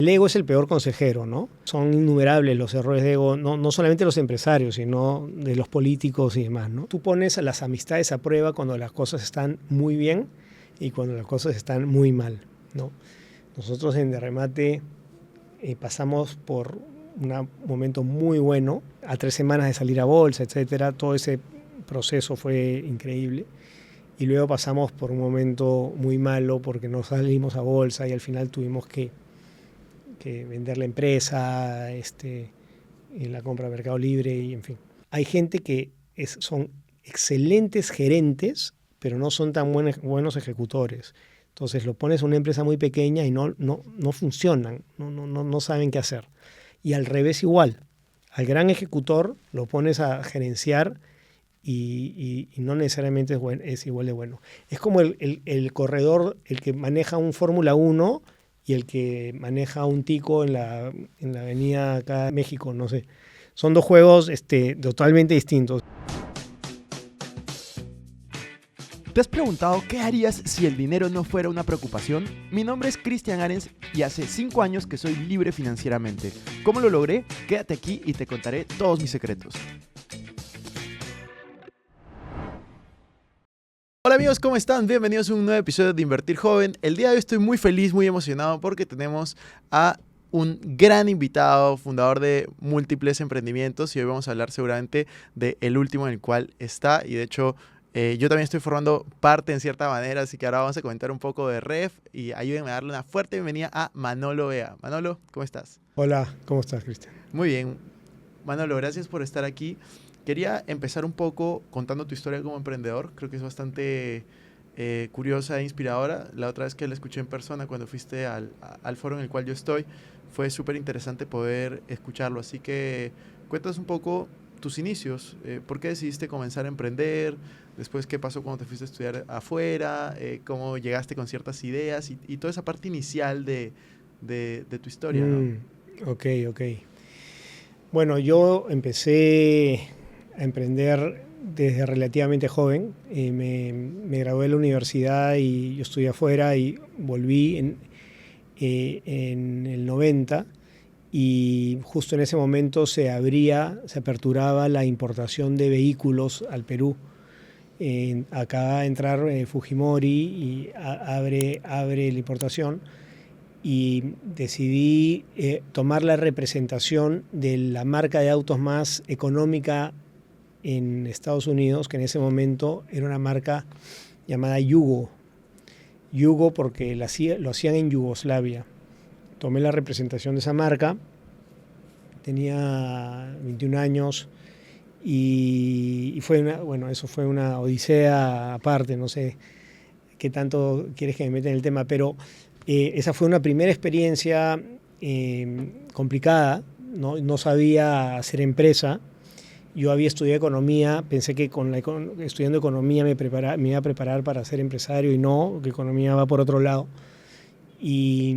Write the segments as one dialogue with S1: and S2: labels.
S1: El ego es el peor consejero, ¿no? Son innumerables los errores de ego, no solamente de los empresarios, sino de los políticos y demás, ¿no? Tú pones a las amistades a prueba cuando las cosas están muy bien y cuando las cosas están muy mal, ¿no? Nosotros en De Remate pasamos por un momento muy bueno, a 3 semanas de salir a bolsa, etcétera. Todo ese proceso fue increíble. Y luego pasamos por un momento muy malo porque no salimos a bolsa y al final tuvimos que vender la empresa, la compra de Mercado Libre y en fin. Hay gente que son excelentes gerentes, pero no son tan buenos ejecutores. Entonces lo pones a una empresa muy pequeña y no funcionan, no saben qué hacer. Y al revés igual. Al gran ejecutor lo pones a gerenciar y no necesariamente es igual de bueno. Es como el corredor, el que maneja un Fórmula 1 y el que maneja un tico en la avenida acá en México, no sé. Son dos juegos totalmente distintos.
S2: ¿Te has preguntado qué harías si el dinero no fuera una preocupación? Mi nombre es Cristian Arens y hace 5 años que soy libre financieramente. ¿Cómo lo logré? Quédate aquí y te contaré todos mis secretos. Hola amigos, ¿cómo están? Bienvenidos a un nuevo episodio de Invertir Joven. El día de hoy estoy muy feliz, muy emocionado porque tenemos a un gran invitado, fundador de múltiples emprendimientos, y hoy vamos a hablar seguramente del último en el cual está, y de hecho yo también estoy formando parte en cierta manera, así que ahora vamos a comentar un poco de Ref y ayúdenme a darle una fuerte bienvenida a Manolo Vea. Manolo, ¿cómo estás?
S1: Hola, ¿cómo estás, Cristian?
S2: Muy bien. Manolo, gracias por estar aquí. Quería empezar un poco contando tu historia como emprendedor. Creo que es bastante curiosa e inspiradora. La otra vez que la escuché en persona, cuando fuiste al foro en el cual yo estoy, fue súper interesante poder escucharlo. Así que cuéntanos un poco tus inicios. ¿Por qué decidiste comenzar a emprender? Después, ¿qué pasó cuando te fuiste a estudiar afuera? ¿Cómo llegaste con ciertas ideas? Y toda esa parte inicial de tu historia, ¿no?
S1: Ok. Bueno, yo empecé a emprender desde relativamente joven. Me gradué de la universidad y yo estudié afuera y volví en el 90 y justo en ese momento se aperturaba la importación de vehículos al Perú. Acaba de entrar Fujimori y abre la importación. Y decidí tomar la representación de la marca de autos más económica en Estados Unidos, que en ese momento era una marca llamada Yugo. Yugo porque lo hacían en Yugoslavia. Tomé la representación de esa marca, tenía 21 años y eso fue una odisea aparte, no sé qué tanto quieres que me meta en el tema, pero esa fue una primera experiencia complicada, no sabía hacer empresa. Yo había estudiado economía, pensé que estudiando economía me iba a preparar para ser empresario y no, que economía va por otro lado. Y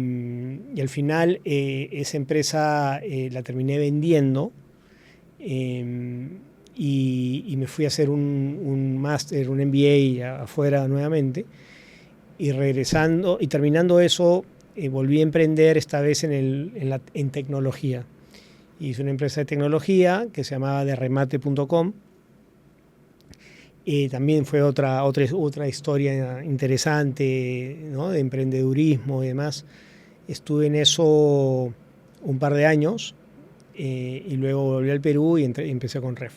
S1: al final esa empresa la terminé vendiendo y me fui a hacer un máster, un MBA afuera nuevamente. Y regresando y terminando eso, volví a emprender esta vez en tecnología. Hice una empresa de tecnología que se llamaba derremate.com. También fue otra historia interesante, ¿no? De emprendedurismo y demás. Estuve en eso un par de años y luego volví al Perú y empecé con Ref.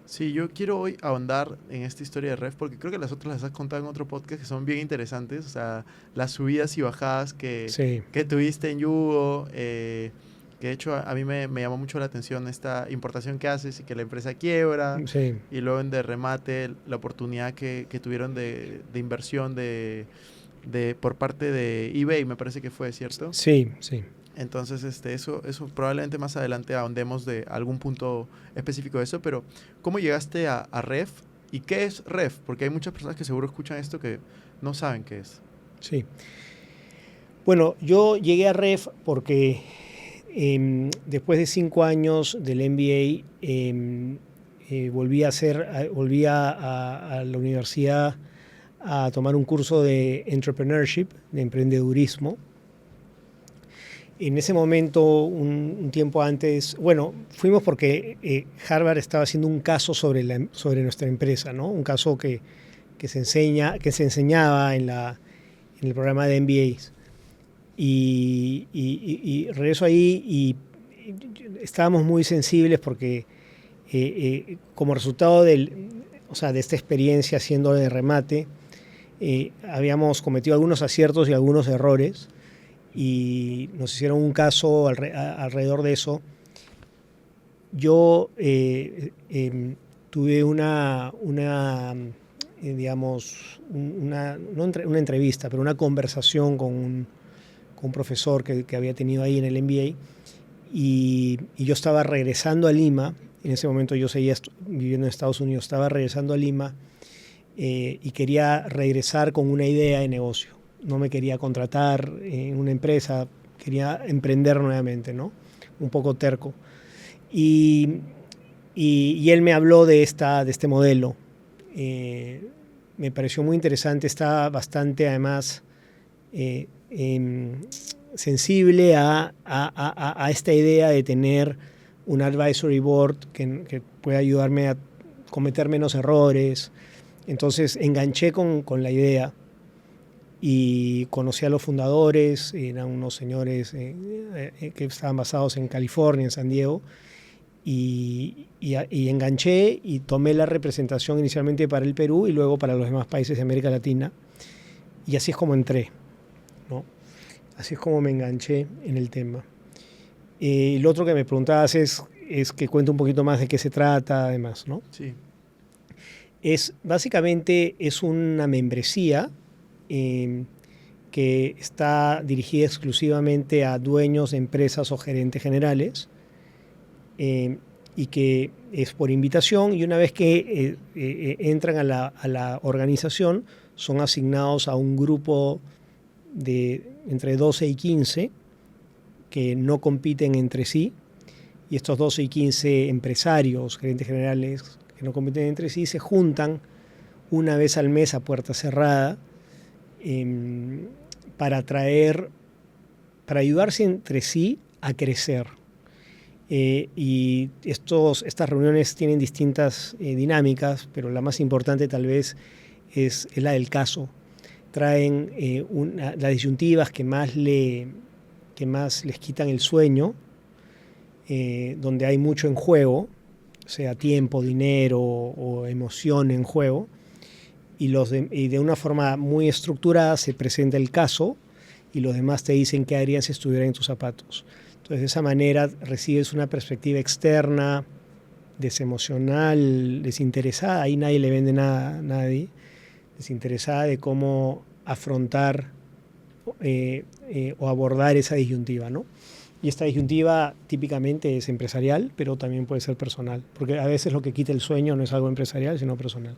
S2: Sí, yo quiero hoy ahondar en esta historia de Ref porque creo que las otras las has contado en otro podcast que son bien interesantes. O sea, las subidas y bajadas que tuviste en Yugo, que de hecho a mí me llamó mucho la atención esta importación que haces y que la empresa quiebra.
S1: Sí.
S2: Y luego en Derremate, la oportunidad que tuvieron de inversión por parte de eBay, me parece que fue, ¿cierto?
S1: Sí.
S2: Entonces, eso probablemente más adelante ahondemos de algún punto específico de eso, pero ¿cómo llegaste a Ref? ¿Y qué es Ref? Porque hay muchas personas que seguro escuchan esto que no saben qué es.
S1: Sí. Bueno, yo llegué a Ref porque después de 5 años del MBA volví a la universidad a tomar un curso de entrepreneurship, de emprendedurismo. En ese momento, un tiempo antes, bueno, fuimos porque Harvard estaba haciendo un caso sobre nuestra empresa, ¿no? Un caso que se enseñaba en el programa de MBAs. Y regreso ahí y estábamos muy sensibles porque como resultado o sea, de esta experiencia haciendo de remate, habíamos cometido algunos aciertos y algunos errores y nos hicieron un caso alrededor de eso. Yo tuve digamos, no una entrevista, pero una conversación con un profesor que había tenido ahí en el MBA y yo estaba regresando a Lima. En ese momento yo seguía viviendo en Estados Unidos, estaba regresando a Lima y quería regresar con una idea de negocio. No me quería contratar en una empresa, quería emprender nuevamente, ¿no? Un poco terco. Y él me habló de este modelo. Me pareció muy interesante, está bastante además sensible a esta idea de tener un advisory board que pueda ayudarme a cometer menos errores. Entonces enganché con la idea y conocí a los fundadores, eran unos señores que estaban basados en California, en San Diego, y enganché y tomé la representación inicialmente para el Perú y luego para los demás países de América Latina. Y así es como entré, ¿no? Así es como me enganché en el tema. Lo otro que me preguntabas es que cuente un poquito más de qué se trata, además, ¿no?
S2: Sí.
S1: Básicamente es una membresía que está dirigida exclusivamente a dueños de empresas o gerentes generales y que es por invitación, y una vez que entran a la organización son asignados a un grupo de entre 12 y 15 que no compiten entre sí, y estos 12 y 15 empresarios, gerentes generales que no compiten entre sí, se juntan una vez al mes a puerta cerrada para ayudarse entre sí a crecer. Y estas reuniones tienen distintas dinámicas, pero la más importante tal vez es la del caso. Traen las disyuntivas que más les quitan el sueño, donde hay mucho en juego, sea tiempo, dinero o emoción en juego, y de una forma muy estructurada se presenta el caso y los demás te dicen qué harían si estuvieran en tus zapatos. Entonces, de esa manera recibes una perspectiva externa, desemocional, desinteresada. Ahí nadie le vende nada a nadie. Desinteresada de cómo afrontar o abordar esa disyuntiva, ¿no? Y esta disyuntiva típicamente es empresarial, pero también puede ser personal, porque a veces lo que quita el sueño no es algo empresarial, sino personal.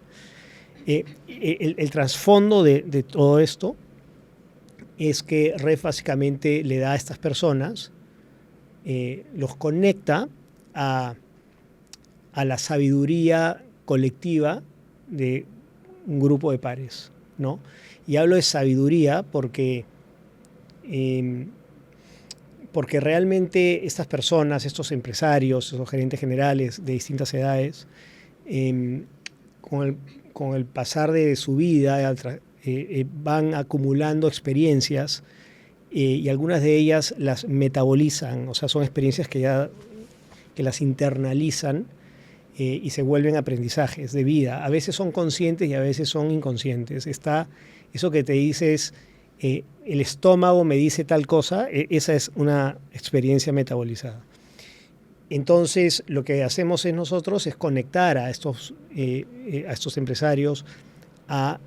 S1: El trasfondo de todo esto es que REF básicamente le da a estas personas, los conecta a la sabiduría colectiva de un grupo de pares, ¿no? Y hablo de sabiduría porque realmente estas personas, estos empresarios, estos gerentes generales de distintas edades, con el pasar de su vida van acumulando experiencias y algunas de ellas las metabolizan, o sea, son experiencias que las internalizan y se vuelven aprendizajes de vida. A veces son conscientes y a veces son inconscientes. Está eso que te dices, el estómago me dice tal cosa, esa es una experiencia metabolizada. Entonces, lo que hacemos nosotros es conectar a estos empresarios a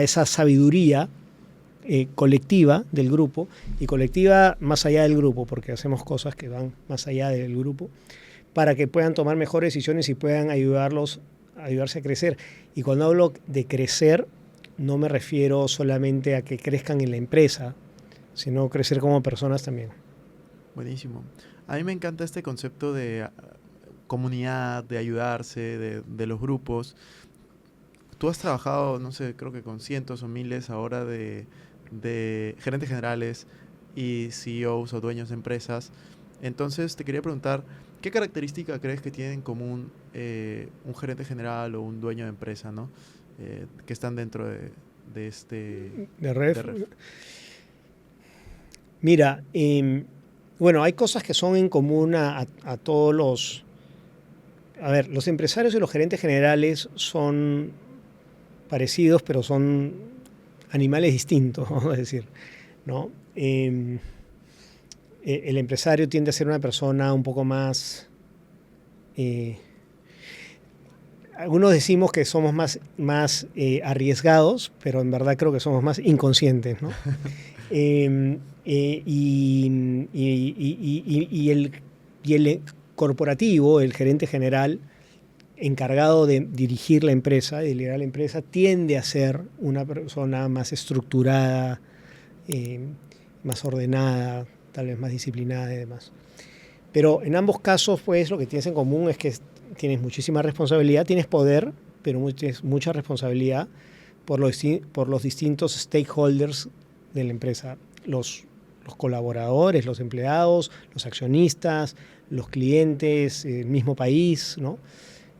S1: esa sabiduría colectiva del grupo, y colectiva más allá del grupo, porque hacemos cosas que van más allá del grupo, para que puedan tomar mejores decisiones y puedan ayudarse a crecer. Y cuando hablo de crecer, no me refiero solamente a que crezcan en la empresa, sino crecer como personas también.
S2: Buenísimo. A mí me encanta este concepto de comunidad, de ayudarse, de los grupos. Tú has trabajado, no sé, creo que con cientos o miles ahora de gerentes generales, y CEOs o dueños de empresas. Entonces te quería preguntar, ¿qué característica crees que tienen en común un gerente general o un dueño de empresa, ¿no? Que están dentro de este
S1: De Ref.
S2: de Ref?
S1: Mira, bueno, hay cosas que son en común a todos los... A ver, los empresarios y los gerentes generales son parecidos, pero son animales distintos, vamos a decir, ¿no? El empresario tiende a ser una persona un poco más... algunos decimos que somos más arriesgados, pero en verdad creo que somos más inconscientes, ¿no? Y el corporativo, el gerente general, encargado de dirigir la empresa, de liderar la empresa, tiende a ser una persona más estructurada, más ordenada, tal vez más disciplinada y demás. Pero en ambos casos, pues, lo que tienes en común es que tienes muchísima responsabilidad, tienes poder, pero tienes mucha responsabilidad por los distintos stakeholders de la empresa, los colaboradores, los empleados, los accionistas, los clientes, el mismo país, ¿no?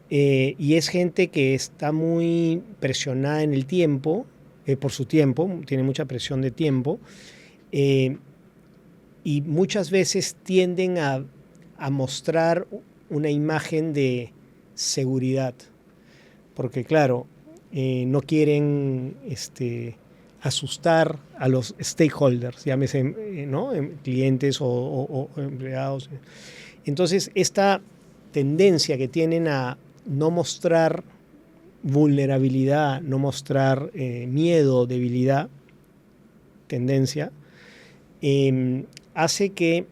S1: Y es gente que está muy presionada en el tiempo, por su tiempo, tiene mucha presión de tiempo, y muchas veces tienden a mostrar una imagen de seguridad, porque claro, no quieren asustar a los stakeholders, llámese, ¿no? Clientes o empleados. Entonces, esta tendencia que tienen a no mostrar vulnerabilidad, no mostrar miedo, debilidad, tendencia, hace que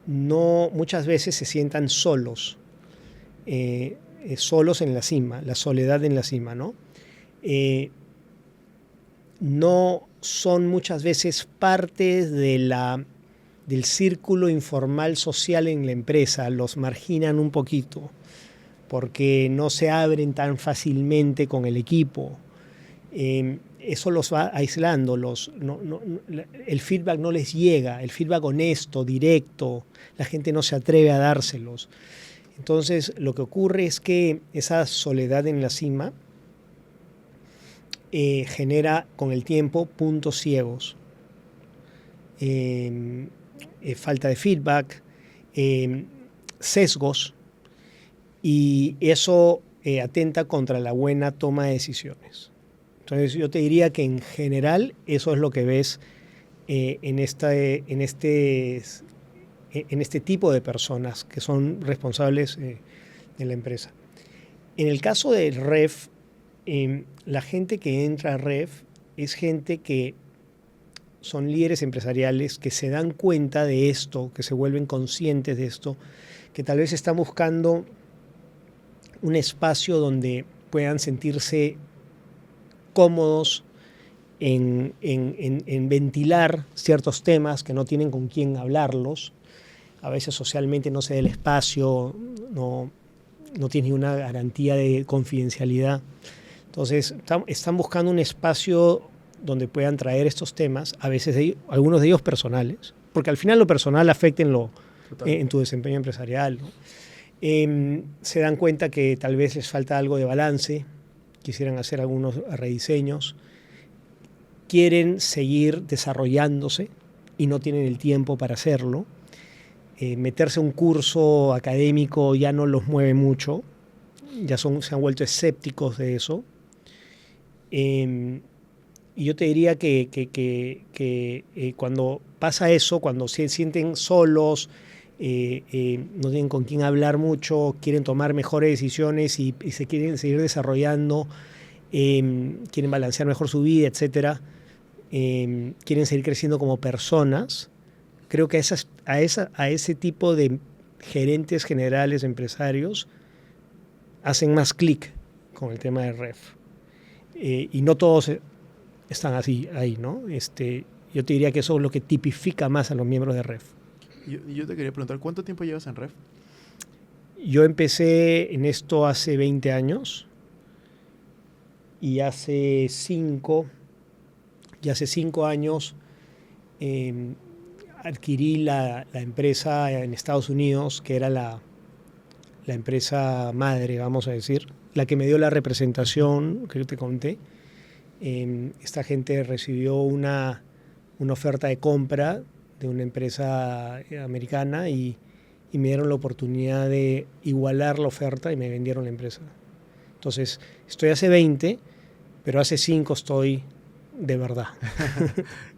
S1: no muchas veces se sientan solos, solos en la cima, la soledad en la cima, ¿no? No son muchas veces parte del círculo informal social en la empresa, los marginan un poquito, porque no se abren tan fácilmente con el equipo. Eso los va aislando, el feedback no les llega, el feedback honesto, directo, la gente no se atreve a dárselos. Entonces, lo que ocurre es que esa soledad en la cima genera con el tiempo puntos ciegos. Falta de feedback, sesgos, y eso atenta contra la buena toma de decisiones. Entonces yo te diría que en general eso es lo que ves en este tipo de personas que son responsables de la empresa. En el caso de Ref, la gente que entra a Ref es gente que son líderes empresariales que se dan cuenta de esto, que se vuelven conscientes de esto, que tal vez están buscando un espacio donde puedan sentirse cómodos en ventilar ciertos temas que no tienen con quién hablarlos. A veces socialmente no se da el espacio, no tiene una garantía de confidencialidad. Entonces están buscando un espacio donde puedan traer estos temas, a veces algunos de ellos personales, porque al final lo personal afecta en tu desempeño empresarial, ¿no? Se dan cuenta que tal vez les falta algo de balance, quisieran hacer algunos rediseños, quieren seguir desarrollándose y no tienen el tiempo para hacerlo. Meterse a un curso académico ya no los mueve mucho, se han vuelto escépticos de eso. Y yo te diría que cuando pasa eso, cuando se sienten solos, no tienen con quién hablar mucho, quieren tomar mejores decisiones y se quieren seguir desarrollando, quieren balancear mejor su vida, etcétera, quieren seguir creciendo como personas, creo que a ese tipo de gerentes generales, empresarios, hacen más clic con el tema de Ref. Y no todos están así ahí, ¿no? Yo te diría que eso es lo que tipifica más a los miembros de Ref.
S2: Yo te quería preguntar, ¿cuánto tiempo llevas en Ref?
S1: Yo empecé en esto hace 20 años y hace 5 y hace 5 años adquirí la empresa en Estados Unidos, que era la empresa madre, vamos a decir, la que me dio la representación que yo te conté. Esta gente recibió una oferta de compra de una empresa americana y me dieron la oportunidad de igualar la oferta y me vendieron la empresa. Entonces, estoy hace 20, pero hace 5 estoy de verdad.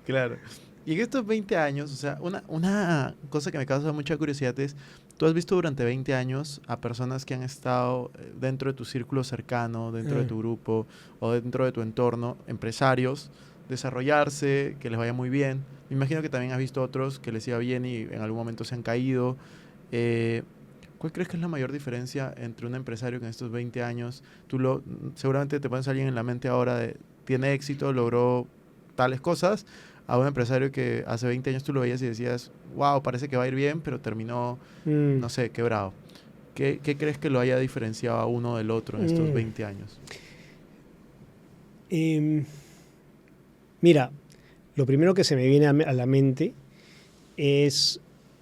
S2: Claro. Y en estos 20 años, o sea, una cosa que me causa mucha curiosidad es, tú has visto durante 20 años a personas que han estado dentro de tu círculo cercano, dentro de tu grupo o dentro de tu entorno, empresarios, desarrollarse, que les vaya muy bien. Me imagino que también has visto otros que les iba bien y en algún momento se han caído. ¿Cuál crees que es la mayor diferencia entre un empresario que en estos 20 años, seguramente te pones a alguien en la mente ahora de, tiene éxito, logró tales cosas, a un empresario que hace 20 años tú lo veías y decías, wow, parece que va a ir bien, pero terminó, no sé, quebrado? ¿Qué crees que lo haya diferenciado a uno del otro en estos 20 años?
S1: Mira, lo primero que se me viene a la mente es,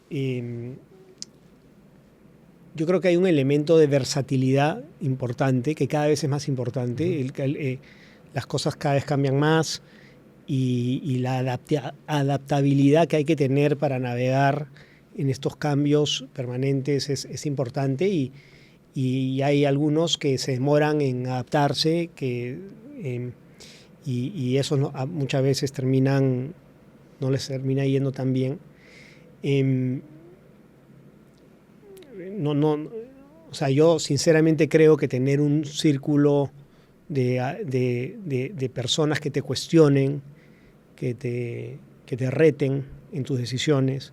S1: yo creo que hay un elemento de versatilidad importante, que cada vez es más importante. Las cosas cada vez cambian más y la adaptabilidad que hay que tener para navegar en estos cambios permanentes es importante y hay algunos que se demoran en adaptarse y eso muchas veces no les termina yendo tan bien. O sea, yo sinceramente creo que tener un círculo de personas que te cuestionen, que te reten en tus decisiones,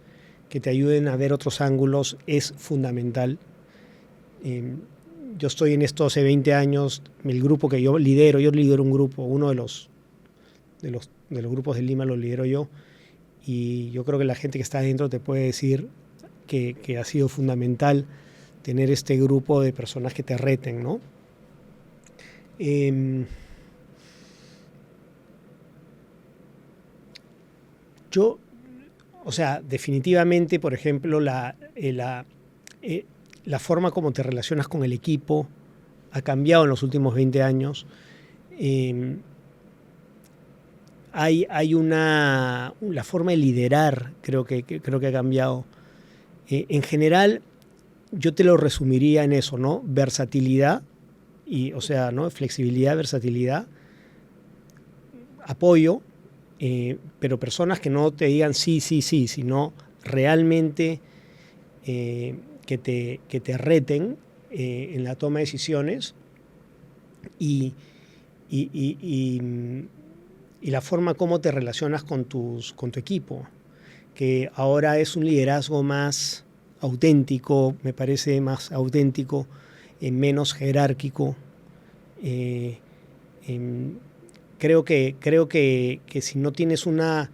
S1: que te ayuden a ver otros ángulos, es fundamental. Yo estoy en esto hace 20 años, el grupo que yo lidero un grupo, uno de los grupos de Lima lo lidero yo, y yo creo que la gente que está adentro te puede decir que ha sido fundamental tener este grupo de personas que te reten, ¿no? O sea, definitivamente, por ejemplo, la forma como te relacionas con el equipo ha cambiado en los últimos 20 años. La forma de liderar creo que ha cambiado. En general, yo te lo resumiría en eso, ¿no? Versatilidad, o sea, ¿no? Flexibilidad, versatilidad, apoyo, pero personas que no te digan sí, sino realmente que te reten en la toma de decisiones y la forma como te relacionas con tu equipo, que ahora es un liderazgo más auténtico, me parece más auténtico, menos jerárquico. Creo que si no tienes una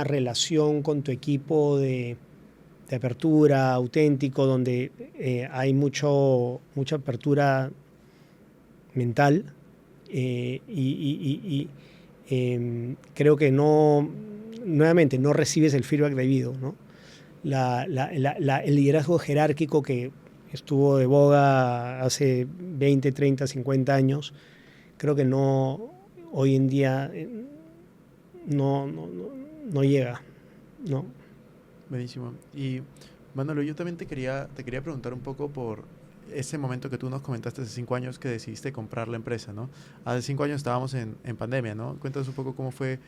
S1: relación con tu equipo de apertura, auténtico, donde hay mucha apertura mental, creo que nuevamente no recibes el feedback debido, ¿no? El liderazgo jerárquico que estuvo de boga hace 20, 30, 50 años, creo que hoy en día no llega, ¿no?
S2: Buenísimo. Y Manolo, yo también te quería preguntar un poco por ese momento que tú nos comentaste hace 5 años que decidiste comprar la empresa, ¿no? Hace 5 años estábamos en pandemia, ¿no? Cuéntanos un poco cómo fue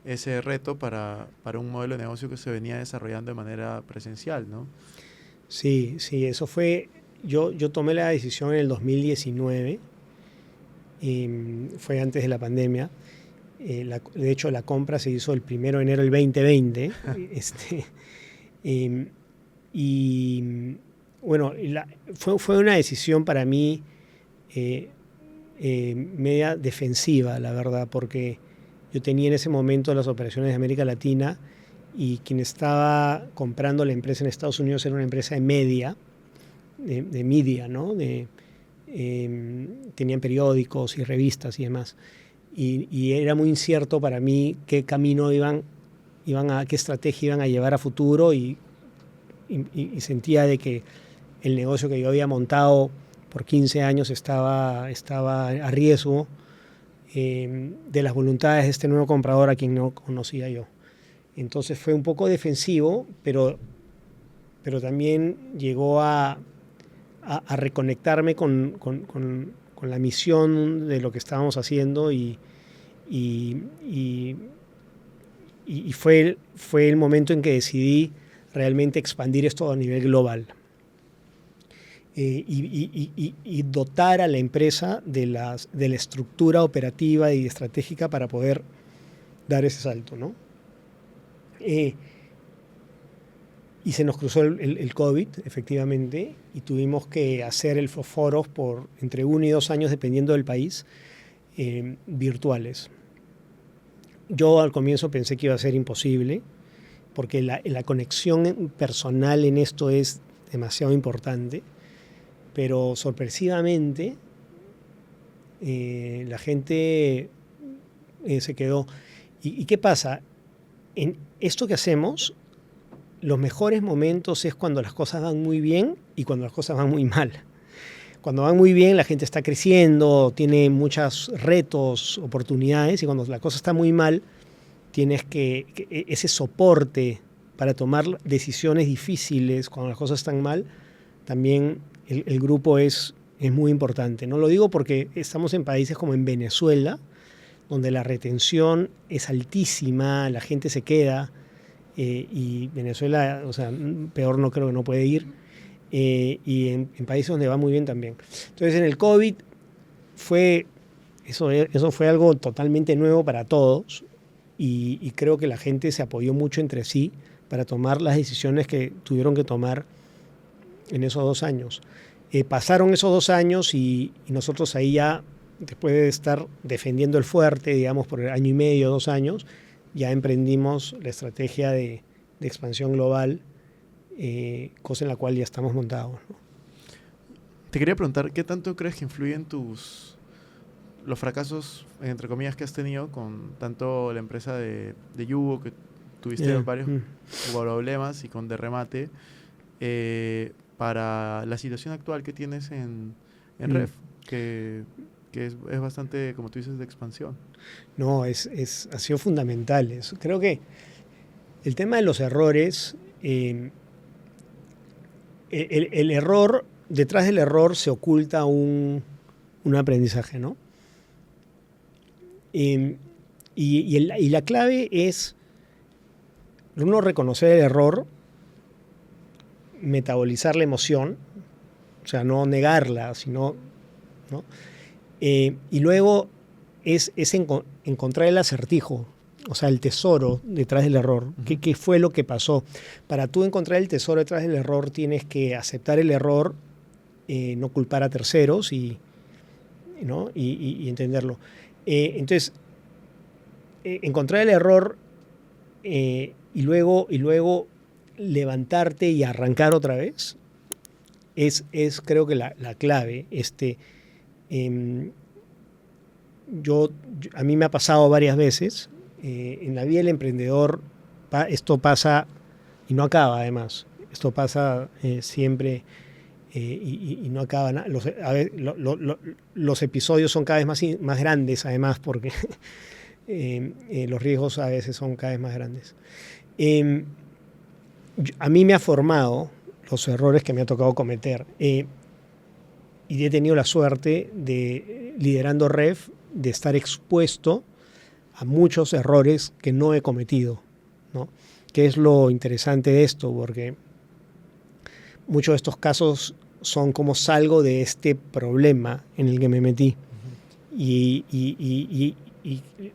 S2: ese reto para un modelo de negocio que se venía desarrollando de manera presencial, ¿no?
S1: Sí, eso fue... Yo tomé la decisión en el 2019, fue antes de la pandemia. De hecho, la compra se hizo el 1 de enero del 2020. Y bueno, fue una decisión para mí media defensiva, la verdad, porque yo tenía en ese momento las operaciones de América Latina y quien estaba comprando la empresa en Estados Unidos era una empresa de media, ¿no? Tenían periódicos y revistas y demás. y era muy incierto para mí qué camino qué estrategia iban a llevar a futuro y sentía de que el negocio que yo había montado por 15 años estaba a riesgo de las voluntades de este nuevo comprador a quien no conocía yo. Entonces fue un poco defensivo, pero también llegó a reconectarme con la misión de lo que estábamos haciendo y fue el momento en que decidí realmente expandir esto a nivel global y dotar a la empresa de la estructura operativa y estratégica para poder dar ese salto, ¿no? Y se nos cruzó el COVID, efectivamente, y tuvimos que hacer el foros por entre 1 y 2 años, dependiendo del país, virtuales. Yo al comienzo pensé que iba a ser imposible, porque la conexión personal en esto es demasiado importante, pero sorpresivamente la gente se quedó. ¿Y qué pasa? En esto que hacemos, los mejores momentos es cuando las cosas van muy bien y cuando las cosas van muy mal. Cuando van muy bien, la gente está creciendo, tiene muchos retos, oportunidades, y cuando la cosa está muy mal, tienes que ese soporte para tomar decisiones difíciles cuando las cosas están mal, también el grupo es muy importante. No lo digo porque estamos en países como en Venezuela, donde la retención es altísima, la gente se queda, y Venezuela, o sea, peor no creo que no puede ir, y en países donde va muy bien también. Entonces, en el COVID eso fue algo totalmente nuevo para todos, y creo que la gente se apoyó mucho entre sí para tomar las decisiones que tuvieron que tomar en esos 2 años. Pasaron esos 2 años y nosotros ahí ya, después de estar defendiendo el fuerte, digamos, por 1 año y medio, 2 años, ya emprendimos la estrategia de expansión global, cosa en la cual ya estamos montados, ¿no?
S2: Te quería preguntar, ¿qué tanto crees que influyen los fracasos, entre comillas, que has tenido con tanto la empresa de Yugo, que tuviste varios problemas, y con de remate, para la situación actual que tienes en Ref, que es bastante, como tú dices, de expansión?
S1: No, ha sido fundamental eso. Creo que el tema de los errores, el error, detrás del error se oculta un aprendizaje, ¿no? Y la clave es uno reconocer el error, metabolizar la emoción, o sea, no negarla, sino, ¿no? Y luego es encontrar el acertijo, o sea, el tesoro detrás del error. Uh-huh. ¿Qué fue lo que pasó? Para tú encontrar el tesoro detrás del error, tienes que aceptar el error, no culpar a terceros ¿no? y entenderlo. Entonces, encontrar el error y luego levantarte y arrancar otra vez es creo que la clave. A mí me ha pasado varias veces. En la vida del emprendedor esto pasa y no acaba, además. Esto pasa siempre y no acaba. Los episodios son cada vez más grandes, además, porque los riesgos a veces son cada vez más grandes. A mí me ha formado los errores que me ha tocado cometer. Y he tenido la suerte de, liderando Ref, de estar expuesto a muchos errores que no he cometido, ¿no? Que es lo interesante de esto, porque muchos de estos casos son como salgo de este problema en el que me metí. Uh-huh. Y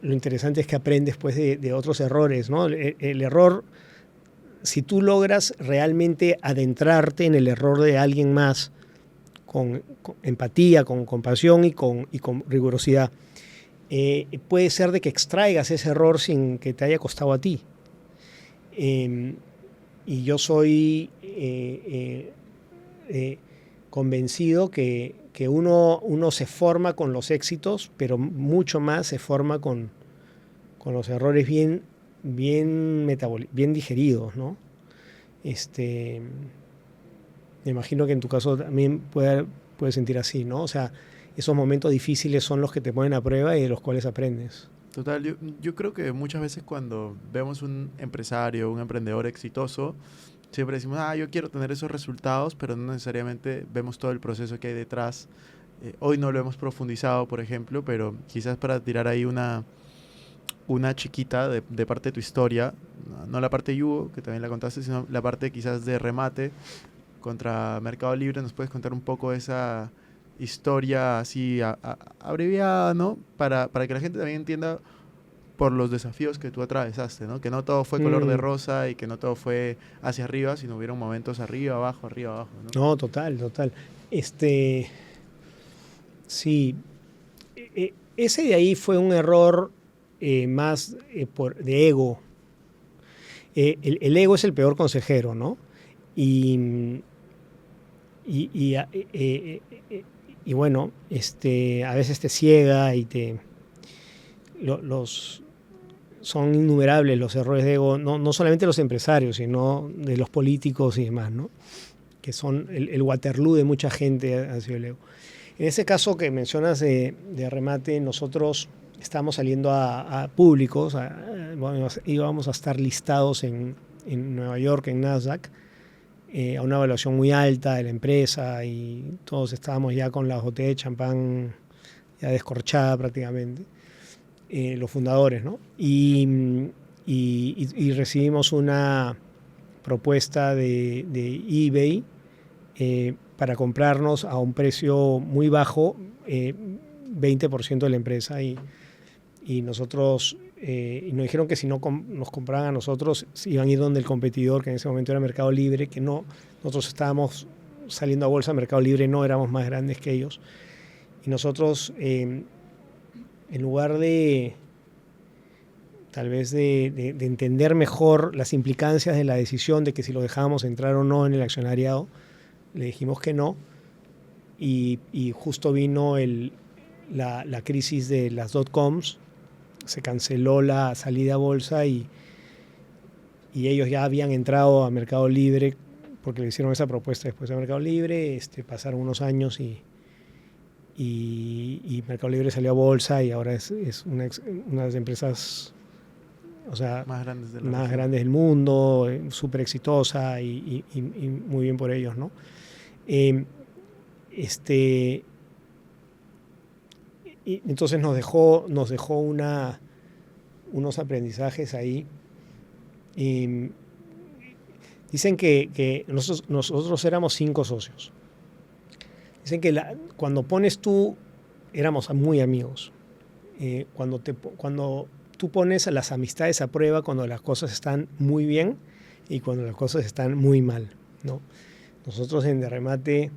S1: lo interesante es que aprendes pues, de otros errores, ¿no? El error, si tú logras realmente adentrarte en el error de alguien más, con empatía, con compasión y con rigurosidad, puede ser de que extraigas ese error sin que te haya costado a ti. Y yo soy convencido que uno se forma con los éxitos, pero mucho más se forma con los errores bien digeridos, ¿no? Me imagino que en tu caso también puedes sentir así, ¿no? O sea, esos momentos difíciles son los que te ponen a prueba y de los cuales aprendes.
S2: Total, yo creo que muchas veces cuando vemos un empresario, un emprendedor exitoso, siempre decimos, yo quiero tener esos resultados, pero no necesariamente vemos todo el proceso que hay detrás. Hoy no lo hemos profundizado, por ejemplo, pero quizás para tirar ahí una chiquita de parte de tu historia, no la parte de Yugo, que también la contaste, sino la parte quizás de remate contra Mercado Libre. ¿Nos puedes contar un poco esa historia así abreviada, ¿no? Para que la gente también entienda por los desafíos que tú atravesaste, ¿no? Que no todo fue color de rosa y que no todo fue hacia arriba, sino hubieron momentos arriba, abajo, ¿no?
S1: No, total. Sí, ese de ahí fue un error más de ego. El ego es el peor consejero, ¿no? Y, y, a- eh, eh, y bueno, a veces te ciega y son innumerables los errores de ego, no solamente de los empresarios, sino de los políticos y demás, ¿no? Que son el Waterloo de mucha gente ha sido el ego. En ese caso que mencionas de remate, nosotros estamos saliendo a públicos, íbamos a estar listados en Nueva York, en Nasdaq, a una evaluación muy alta de la empresa y todos estábamos ya con la botella de champán ya descorchada prácticamente, los fundadores, ¿no? Y recibimos una propuesta de eBay para comprarnos a un precio muy bajo, 20% de la empresa, y nosotros y nos dijeron que si no nos compraban a nosotros iban a ir donde el competidor, que en ese momento era Mercado Libre, que no, nosotros estábamos saliendo a bolsa, Mercado Libre no éramos más grandes que ellos, y nosotros en lugar de tal vez de entender mejor las implicancias de la decisión de que si lo dejábamos entrar o no en el accionariado, le dijimos que no, y justo vino la crisis de las .coms, se canceló la salida a bolsa y ellos ya habían entrado a Mercado Libre porque le hicieron esa propuesta después de Mercado Libre. Pasaron unos años y Mercado Libre salió a bolsa y ahora es una de las empresas, o sea, más grandes del mundo, súper exitosa y muy bien por ellos, ¿no? Y entonces nos dejó unos aprendizajes ahí. Y dicen que nosotros éramos 5 socios. Dicen que cuando pones tú, éramos muy amigos. Cuando tú pones a las amistades a prueba cuando las cosas están muy bien y cuando las cosas están muy mal, ¿no? Nosotros en Derremate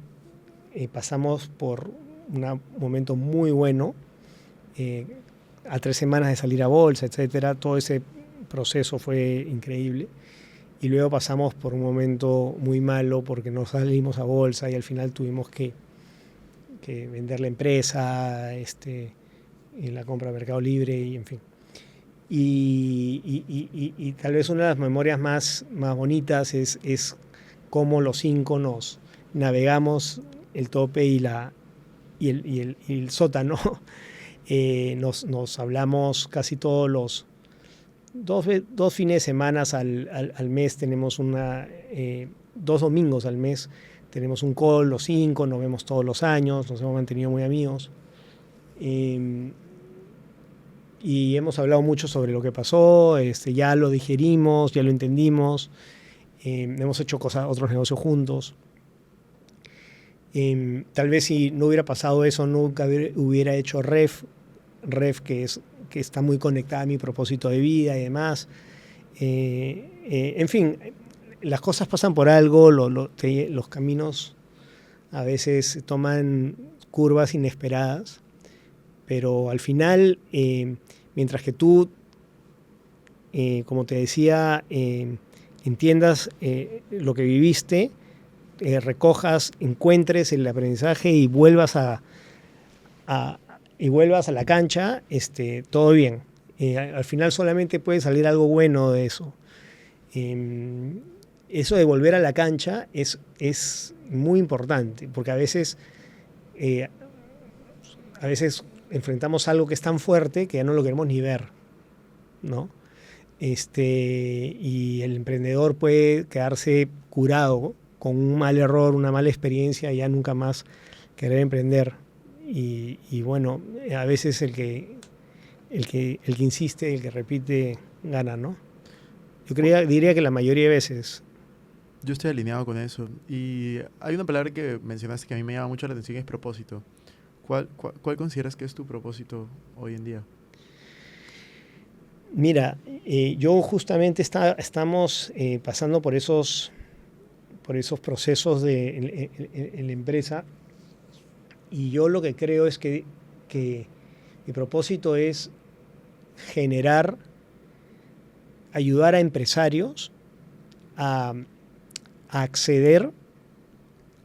S1: pasamos por un momento muy bueno, a 3 semanas de salir a bolsa, etcétera. Todo ese proceso fue increíble. Y luego pasamos por un momento muy malo porque no salimos a bolsa y al final tuvimos que vender la empresa, en la compra de Mercado Libre y en fin. Y tal vez una de las memorias más bonitas es cómo los 5 nos navegamos el tope y el sótano. Nos hablamos casi todos los dos fines de semana al mes, tenemos 2 domingos al mes, tenemos un call los 5, nos vemos todos los años, nos hemos mantenido muy amigos. Y hemos hablado mucho sobre lo que pasó, ya lo digerimos, ya lo entendimos, hemos hecho otros negocios juntos. Tal vez si no hubiera pasado eso, nunca hubiera hecho Ref, que está muy conectada a mi propósito de vida y demás. En fin, las cosas pasan por algo, los caminos a veces toman curvas inesperadas, pero al final, mientras que tú, como te decía, entiendas lo que viviste, recojas, encuentres el aprendizaje y vuelvas y vuelvas a la cancha, todo bien. Al final solamente puede salir algo bueno de eso. Eso de volver a la cancha es muy importante, porque a veces enfrentamos algo que es tan fuerte que ya no lo queremos ni ver, ¿no? Y el emprendedor puede quedarse curado con un mal error, una mala experiencia y ya nunca más querer emprender. Y bueno, a veces el que insiste, el que repite, gana, ¿no? Diría que la mayoría de veces.
S2: Yo estoy alineado con eso. Y hay una palabra que mencionaste que a mí me llama mucho la atención, es propósito. ¿Cuál consideras que es tu propósito hoy en día?
S1: Mira, yo justamente estamos pasando por esos procesos en la empresa, y yo lo que creo es que mi propósito es ayudar a empresarios a acceder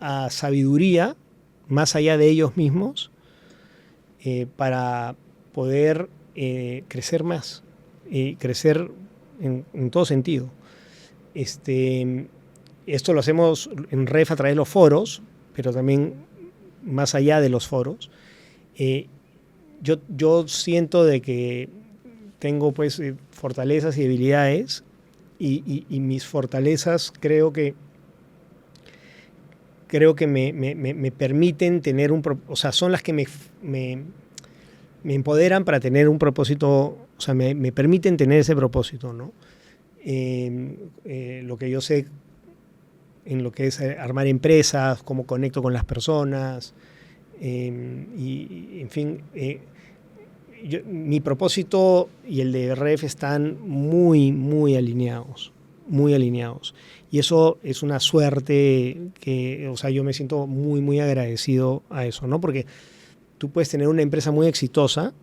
S1: a sabiduría más allá de ellos mismos, para poder crecer más, crecer en todo sentido. Esto lo hacemos en REF a través de los foros, pero también más allá de los foros. Yo siento de que tengo pues fortalezas y debilidades, y mis fortalezas creo que me permiten tener o sea, son las que me empoderan para tener un propósito, o sea, me permiten tener ese propósito, ¿no? Lo que yo sé en lo que es armar empresas, cómo conecto con las personas, y en fin, mi propósito y el de REF están muy, muy alineados, muy alineados. Y eso es una suerte que, o sea, yo me siento muy, muy agradecido a eso, ¿no? Porque tú puedes tener una empresa muy exitosa,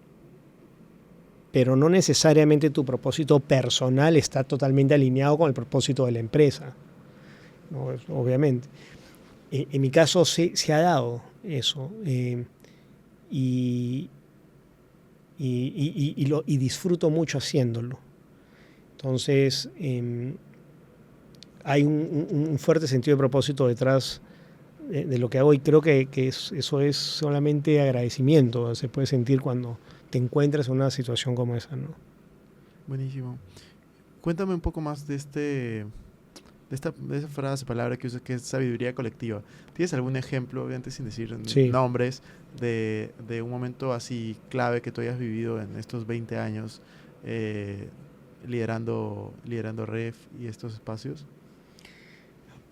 S1: pero no necesariamente tu propósito personal está totalmente alineado con el propósito de la empresa, ¿no? Obviamente. En mi caso se ha dado eso, y disfruto mucho haciéndolo. Entonces, hay un fuerte sentido de propósito detrás de lo que hago, y creo que eso es solamente agradecimiento. Se puede sentir cuando te encuentras en una situación como esa, ¿no?
S2: Buenísimo. Cuéntame un poco más de esa frase, palabra que usas, que es sabiduría colectiva. ¿Tienes algún ejemplo, obviamente sin decir nombres, de un momento así clave que tú hayas vivido en estos 20 años liderando REF y estos espacios?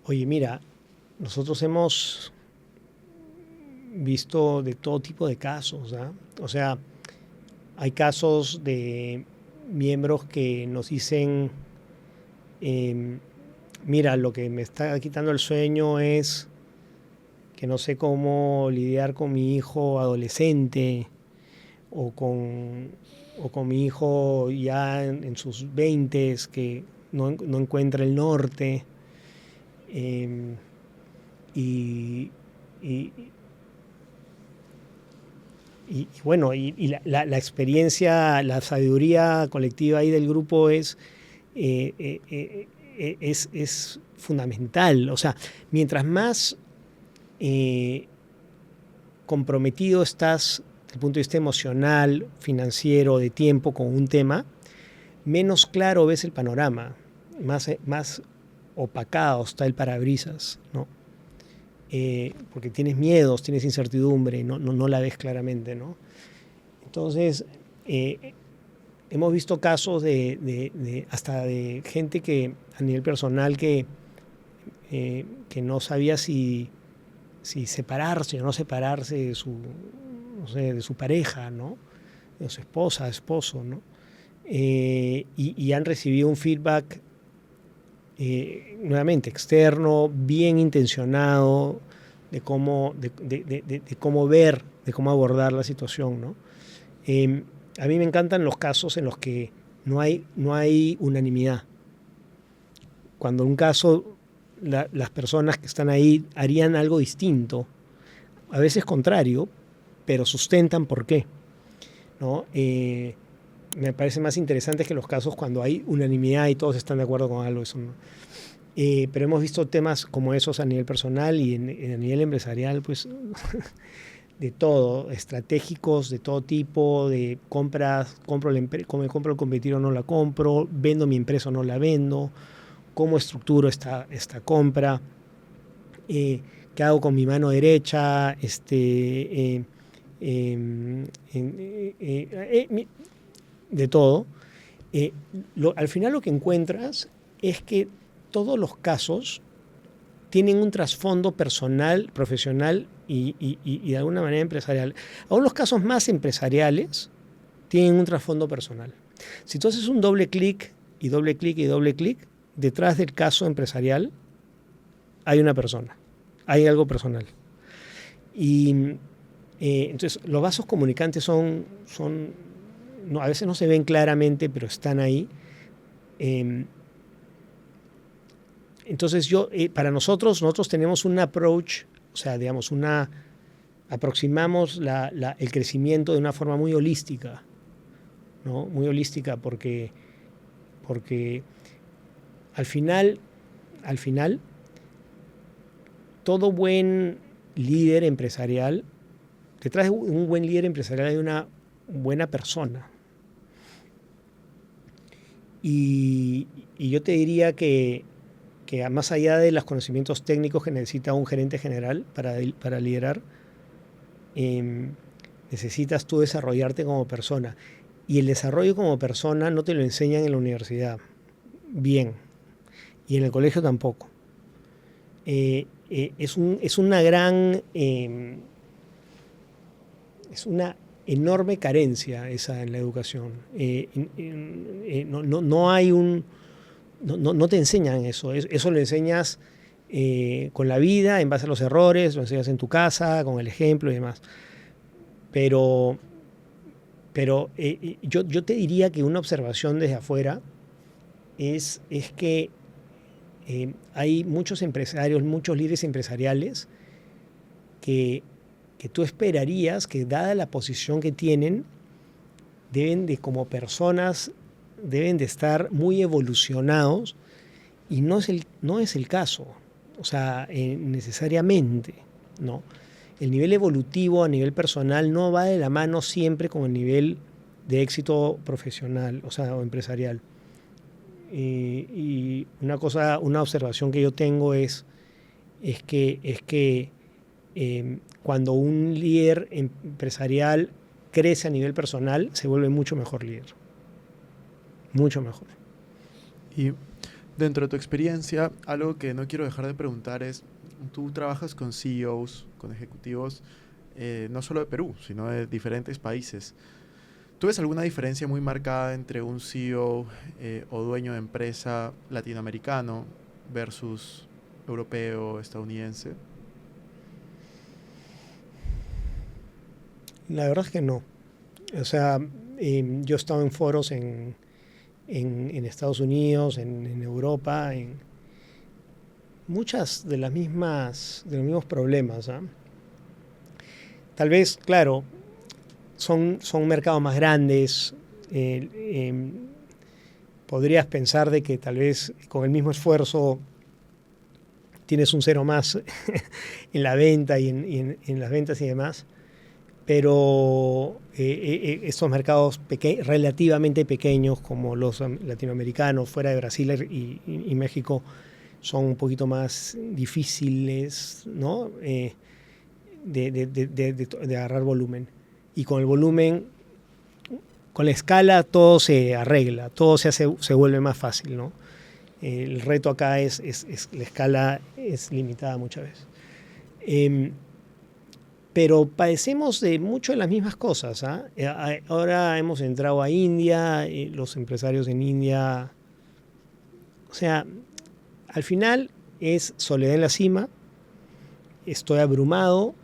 S1: Oye, mira, nosotros hemos visto de todo tipo de casos, ¿eh? O sea, hay casos de miembros que nos dicen, mira, lo que me está quitando el sueño es que no sé cómo lidiar con mi hijo adolescente, o con mi hijo ya en sus 20s, que no encuentra el norte. Y bueno, la experiencia, la sabiduría colectiva ahí del grupo es fundamental. O sea, mientras más comprometido estás desde el punto de vista emocional, financiero, de tiempo con un tema, menos claro ves el panorama, más opacado está el parabrisas, ¿no? Porque tienes miedos, tienes incertidumbre, no la ves claramente, ¿no? Entonces, hemos visto casos hasta de gente que a nivel personal que no sabía si separarse o no separarse de su pareja, ¿no? De su esposa, esposo, ¿no? Y han recibido un feedback nuevamente externo, bien intencionado, de cómo ver, de cómo abordar la situación, ¿no? A mí me encantan los casos en los que no hay unanimidad. Cuando un caso las personas que están ahí harían algo distinto, a veces contrario, pero sustentan por qué, ¿no? Me parece más interesante que los casos cuando hay unanimidad y todos están de acuerdo con algo. Eso no. Pero hemos visto temas como esos a nivel personal y a nivel empresarial, pues de todo, estratégicos de todo tipo, de compras, me compro el competidor o no la compro, vendo mi empresa o no la vendo, cómo estructuro esta compra, qué hago con mi mano derecha, de todo. Al final lo que encuentras es que todos los casos tienen un trasfondo personal, profesional y de alguna manera empresarial. Aún los casos más empresariales tienen un trasfondo personal. Si tú haces un doble clic y doble clic y doble clic, detrás del caso empresarial hay una persona, hay algo personal. Y entonces los vasos comunicantes son no, a veces no se ven claramente, pero están ahí. Entonces para nosotros tenemos un approach, o sea, digamos, aproximamos el crecimiento de una forma muy holística, ¿no? Muy holística porque al final, todo buen líder empresarial, detrás de un buen líder empresarial hay una buena persona. Y yo te diría que más allá de los conocimientos técnicos que necesita un gerente general para liderar, necesitas tú desarrollarte como persona. Y el desarrollo como persona no te lo enseñan en la universidad bien, y en el colegio tampoco. Es una enorme carencia esa en la educación. No hay no te enseñan eso. Eso lo enseñas con la vida, en base a los errores, lo enseñas en tu casa, con el ejemplo y demás. Pero yo te diría que una observación desde afuera es que hay muchos empresarios, muchos líderes empresariales que tú esperarías que, dada la posición que tienen, como personas, deben de estar muy evolucionados, y no es el caso, o sea, necesariamente, ¿no? El nivel evolutivo a nivel personal no va de la mano siempre con el nivel de éxito profesional, o sea, o empresarial. Y una observación que yo tengo es que cuando un líder empresarial crece a nivel personal, se vuelve mucho mejor líder. Mucho mejor.
S2: Y dentro de tu experiencia, algo que no quiero dejar de preguntar es, tú trabajas con CEOs, con ejecutivos, no solo de Perú, sino de diferentes países. ¿Tú ves alguna diferencia muy marcada entre un CEO o dueño de empresa latinoamericano versus europeo, estadounidense?
S1: La verdad es que no. O sea, yo he estado en foros en Estados Unidos, en Europa, en muchas de los mismos problemas, ¿eh? Tal vez, claro, son mercados más grandes. Podrías pensar de que tal vez con el mismo esfuerzo tienes un cero más en la venta y en las ventas y demás, pero estos mercados relativamente pequeños como los latinoamericanos, fuera de Brasil y México, son un poquito más difíciles, ¿no? de agarrar volumen. Y con el volumen, con la escala, todo se arregla, todo se vuelve más fácil, ¿no? El reto acá es la escala es limitada muchas veces. Pero padecemos de mucho de las mismas cosas, ¿eh? Ahora hemos entrado a India, los empresarios en India. O sea, al final es soledad en la cima, estoy abrumado,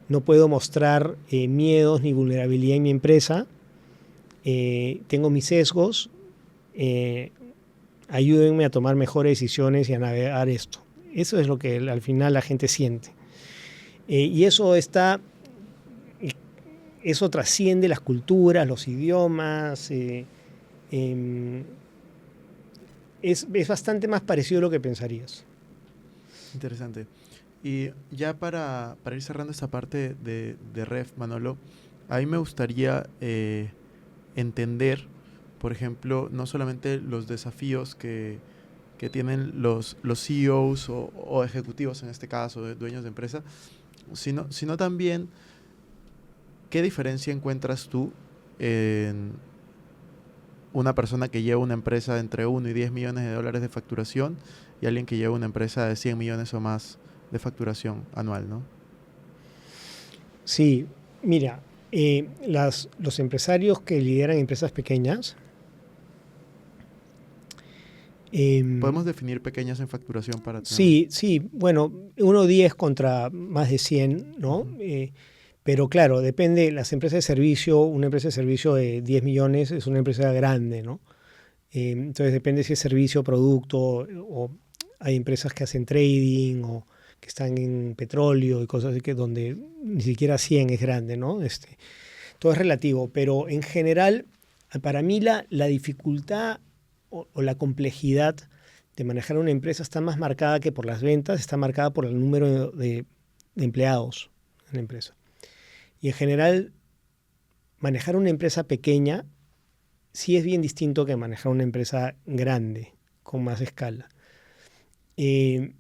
S1: no puedo mostrar miedos ni vulnerabilidad en mi empresa, tengo mis sesgos, ayúdenme a tomar mejores decisiones y a navegar esto. Eso es lo que al final la gente siente. Y eso trasciende las culturas, los idiomas. Es bastante más parecido a lo que pensarías.
S2: Interesante. Y ya para ir cerrando esta parte de Ref, Manolo, a mí me gustaría entender, por ejemplo, no solamente los desafíos que tienen los CEOs o ejecutivos, en este caso, dueños de empresa, sino también qué diferencia encuentras tú en una persona que lleva una empresa de entre 1 y 10 millones de dólares de facturación y alguien que lleva una empresa de 100 millones o más de facturación anual, ¿no?
S1: Sí, mira, los empresarios que lideran empresas pequeñas,
S2: Podemos definir pequeñas en facturación para tener...
S1: sí, bueno, 1.10 contra más de 100, ¿no?
S2: Uh-huh.
S1: Pero claro, depende, las empresas de servicio, una empresa de servicio de 10 millones es una empresa grande, ¿no? Entonces depende si es servicio, producto, o hay empresas que hacen trading o que están en petróleo y cosas así, que donde ni siquiera 100 es grande, ¿no? Todo es relativo, pero en general, para mí la dificultad o la complejidad de manejar una empresa está más marcada que por las ventas, está marcada por el número de empleados en la empresa. Y en general, manejar una empresa pequeña sí es bien distinto que manejar una empresa grande, con más escala. En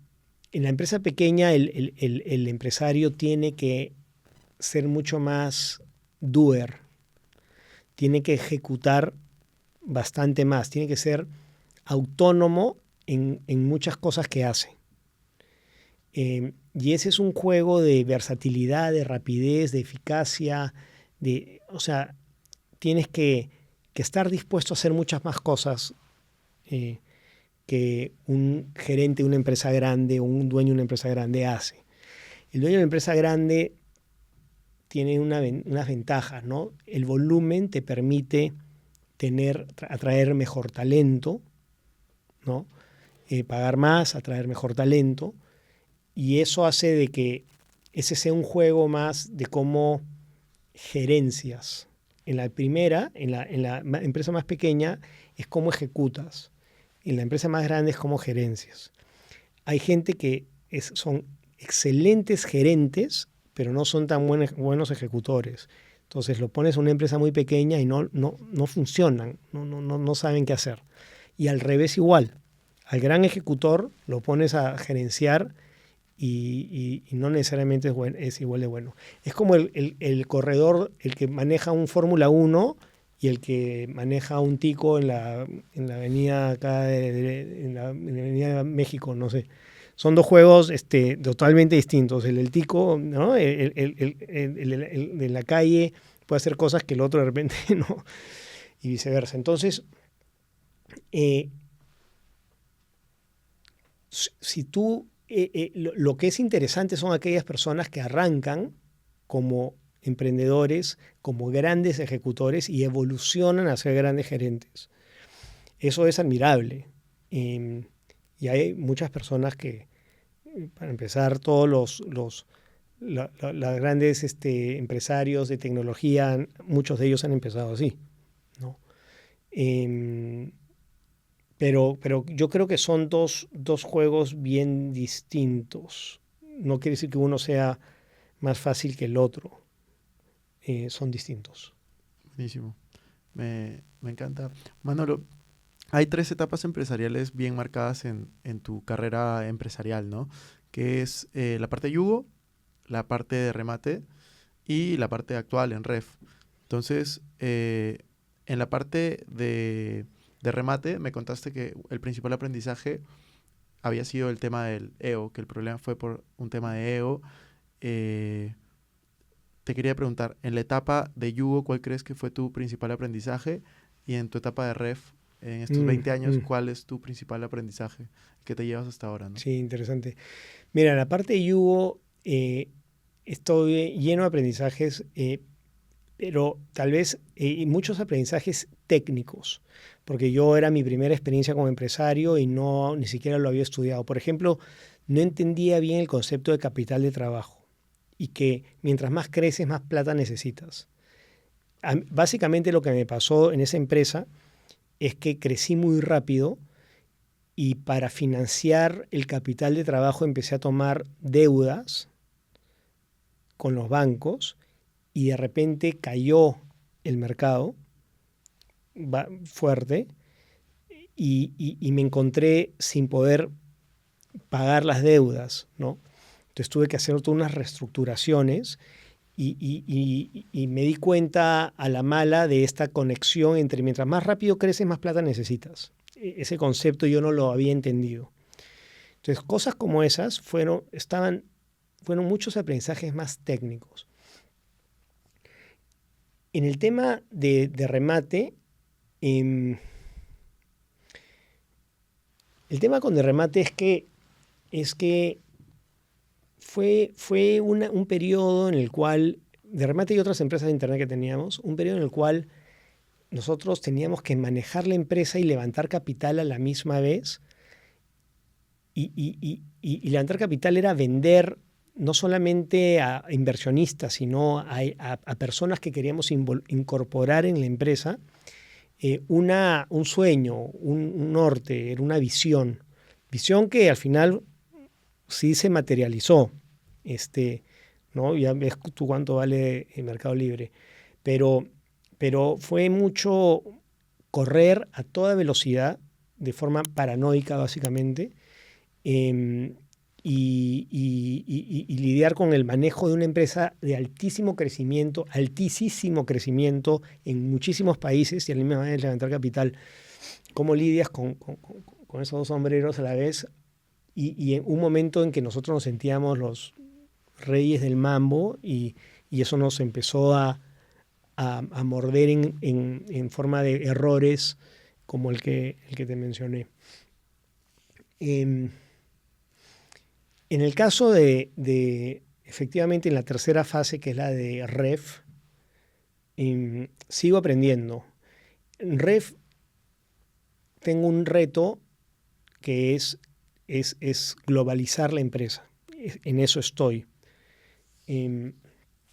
S1: la empresa pequeña, el empresario tiene que ser mucho más doer, tiene que ejecutar bastante más, tiene que ser autónomo en muchas cosas que hace. Y ese es un juego de versatilidad, de rapidez, de eficacia, o sea, tienes que estar dispuesto a hacer muchas más cosas que un gerente de una empresa grande o un dueño de una empresa grande hace. El dueño de una empresa grande tiene unas ventajas, ¿no? El volumen te permite atraer mejor talento, ¿no? Pagar más, atraer mejor talento, y eso hace de que ese sea un juego más de cómo gerencias. En la primera, en la empresa más pequeña, es cómo ejecutas. En la empresa más grande es cómo gerencias. Hay gente que son excelentes gerentes, pero no son tan buenos ejecutores. Entonces lo pones a una empresa muy pequeña y no funcionan, no saben qué hacer. Y al revés igual. Al gran ejecutor lo pones a gerenciar y no necesariamente es igual de bueno. Es como el corredor, el que maneja un Fórmula 1 y el que maneja un tico en la avenida acá, en la avenida México, no sé. Son dos juegos totalmente distintos. El tico, ¿no? El de la calle puede hacer cosas que el otro de repente no, y viceversa. Entonces, si tú, lo que es interesante son aquellas personas que arrancan como emprendedores, como grandes ejecutores y evolucionan a ser grandes gerentes. Eso es admirable. Y hay muchas personas que, para empezar, todos los grandes empresarios de tecnología, muchos de ellos han empezado así, ¿no? Pero yo creo que son dos juegos bien distintos. No quiere decir que uno sea más fácil que el otro. Son distintos.
S2: Buenísimo. Me encanta. Manolo, hay 3 etapas empresariales bien marcadas en tu carrera empresarial, ¿no? Que es la parte de Yugo, la parte de remate y la parte actual en Ref. Entonces, en la parte de remate me contaste que el principal aprendizaje había sido el tema del ego, que el problema fue por un tema de ego. Te quería preguntar, en la etapa de Yugo, ¿cuál crees que fue tu principal aprendizaje? Y en tu etapa de Ref, en estos 20 años, ¿cuál es tu principal aprendizaje que te llevas hasta ahora, ¿no?
S1: Sí, interesante. Mira, en la parte de Yugo estoy lleno de aprendizajes. pero tal vez muchos aprendizajes técnicos, porque yo era mi primera experiencia como empresario y ni siquiera lo había estudiado. Por ejemplo, no entendía bien el concepto de capital de trabajo y que mientras más creces, más plata necesitas. Básicamente lo que me pasó en esa empresa es que crecí muy rápido y para financiar el capital de trabajo empecé a tomar deudas con los bancos y de repente cayó el mercado fuerte y me encontré sin poder pagar las deudas, ¿no? Entonces tuve que hacer todas unas reestructuraciones y me di cuenta a la mala de esta conexión entre mientras más rápido creces, más plata necesitas. Ese concepto yo no lo había entendido. Entonces, cosas como esas fueron muchos aprendizajes más técnicos. En el tema de remate, el tema con de remate es que fue un periodo en el cual, de remate y otras empresas de internet que teníamos, un periodo en el cual nosotros teníamos que manejar la empresa y levantar capital a la misma vez. Y levantar capital era vender no solamente a inversionistas, sino a personas que queríamos incorporar en la empresa un sueño, un norte, era una visión. Visión que al final sí se materializó. ¿No? Ya ves tú cuánto vale el Mercado Libre. Pero fue mucho correr a toda velocidad, de forma paranoica básicamente, y lidiar con el manejo de una empresa de altísimo crecimiento en muchísimos países y a la misma vez levantar capital. ¿Cómo lidias con esos dos sombreros a la vez? Y en un momento en que nosotros nos sentíamos los reyes del mambo y eso nos empezó a morder en forma de errores como el que te mencioné. En el caso de efectivamente en la tercera fase, que es la de REF, sigo aprendiendo. En REF tengo un reto que es globalizar la empresa. En eso estoy.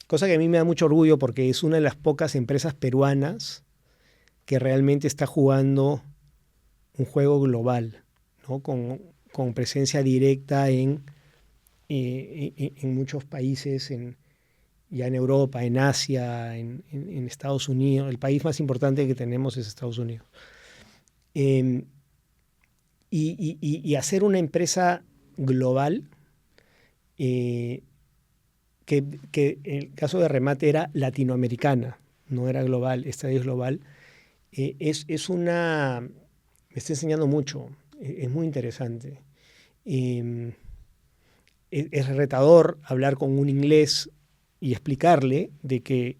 S1: Cosa que a mí me da mucho orgullo porque es una de las pocas empresas peruanas que realmente está jugando un juego global, ¿no? Con presencia directa en muchos países, ya en Europa, en Asia, en Estados Unidos. El país más importante que tenemos es Estados Unidos. Y hacer una empresa global, que en el caso de remate era latinoamericana, no era global, esta es global, me está enseñando mucho, es muy interesante. Es retador hablar con un inglés y explicarle de que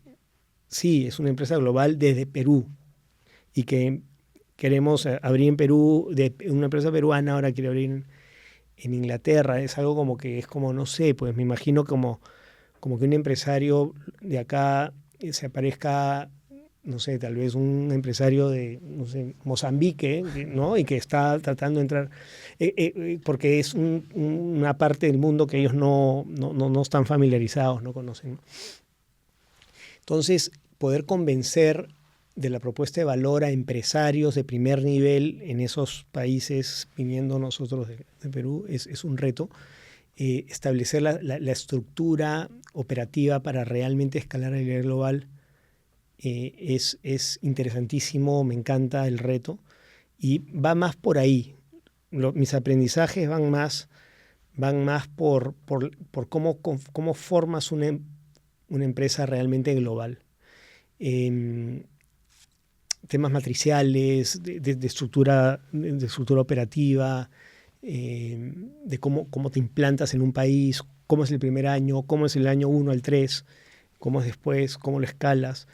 S1: sí, es una empresa global desde Perú y que queremos abrir en Perú, una empresa peruana ahora quiere abrir en Inglaterra. Es algo como que es como, no sé, pues me imagino como que un empresario de acá se aparezca, no sé, tal vez un empresario de, no sé, Mozambique, ¿no? Y que está tratando de entrar, porque es una parte del mundo que ellos no están familiarizados, no conocen. Entonces, poder convencer de la propuesta de valor a empresarios de primer nivel en esos países, viniendo nosotros de Perú, es un reto. Establecer la estructura operativa para realmente escalar a nivel global es interesantísimo, me encanta el reto y va más por ahí. Mis aprendizajes van más por cómo formas una empresa realmente global. Temas matriciales, de estructura operativa, de cómo te implantas en un país, cómo es el primer año, cómo es el año 1 al 3, cómo es después, cómo lo escalas.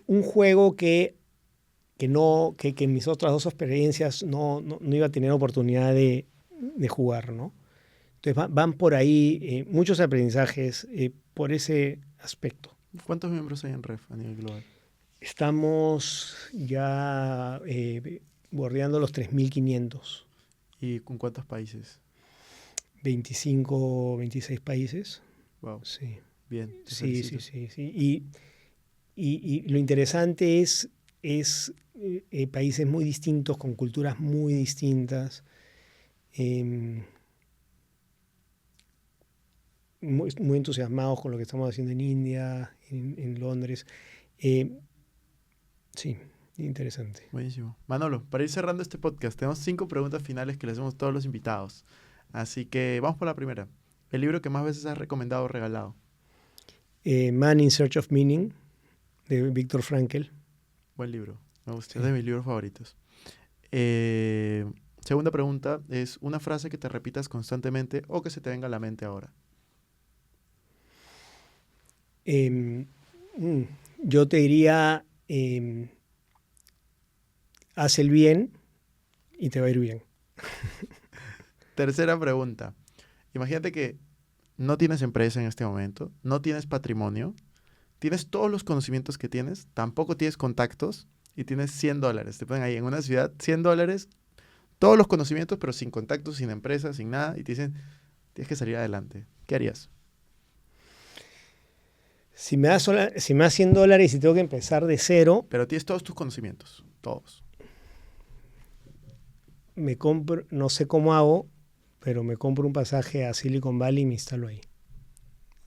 S1: Un juego que en mis otras dos experiencias no iba a tener oportunidad de jugar, ¿no? Entonces van por ahí muchos aprendizajes por ese aspecto.
S2: ¿Cuántos miembros hay en REF a nivel global?
S1: Estamos ya bordeando los 3.500.
S2: ¿Y con cuántos países?
S1: 25, 26 países.
S2: Wow,
S1: Sí,
S2: bien, te
S1: sí,
S2: felicito.
S1: sí. Y lo interesante es países muy distintos, con culturas muy distintas. em, muy entusiasmados con lo que estamos haciendo en India, en Londres. Eh, sí, interesante.
S2: Buenísimo. Manolo, para ir cerrando este podcast, tenemos 5 preguntas finales que le hacemos a todos los invitados. Así que vamos por la primera. ¿El libro que más veces has recomendado o regalado?
S1: Man in Search of Meaning, de Viktor Frankl.
S2: Buen libro. Me gusta.
S1: Sí.
S2: Es de mis libros favoritos. Segunda pregunta es una frase que te repitas constantemente o que se te venga a la mente ahora.
S1: Em, yo te diría, haz el bien y te va a ir bien.
S2: Tercera pregunta. Imagínate que no tienes empresa en este momento, no tienes patrimonio, tienes todos los conocimientos que tienes, tampoco tienes contactos y tienes $100. Te ponen ahí en una ciudad $100, todos los conocimientos, pero sin contactos, sin empresa, sin nada, y te dicen, tienes que salir adelante. ¿Qué harías?
S1: Si me das $100 y tengo que empezar de cero,
S2: Pero tienes todos tus conocimientos, todos.
S1: me compro, no sé cómo hago, pero me compro un pasaje a Silicon Valley y me instalo ahí.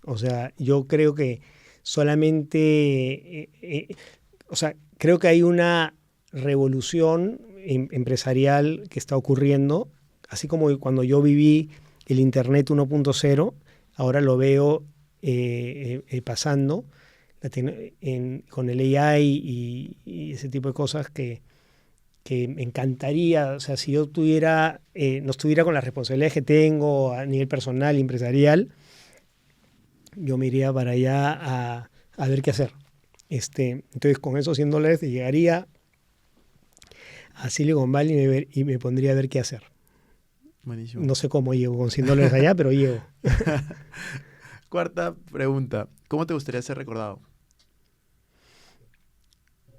S1: O sea, yo creo que solamente, o sea, creo que hay una revolución empresarial que está ocurriendo, así como cuando yo viví el Internet 1.0, ahora lo veo pasando con el AI y ese tipo de cosas que me encantaría, o sea, si yo no estuviera con las responsabilidades que tengo a nivel personal y empresarial, yo me iría para allá a ver qué hacer. Entonces, con esos $100 llegaría a Silicon Valley y me pondría a ver qué hacer.
S2: Buenísimo.
S1: No sé cómo llego con $100 allá, pero llego.
S2: Cuarta pregunta. ¿Cómo te gustaría ser recordado?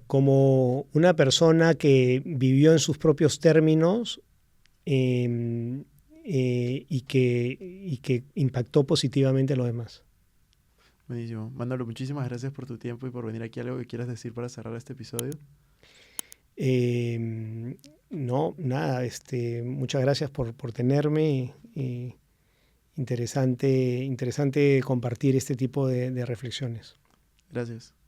S1: Como una persona que vivió en sus propios términos y que impactó positivamente a los demás.
S2: Buenísimo. Manolo, muchísimas gracias por tu tiempo y por venir aquí. ¿Algo que quieras decir para cerrar este episodio?
S1: No, nada, muchas gracias por tenerme. Interesante compartir este tipo de reflexiones.
S2: Gracias.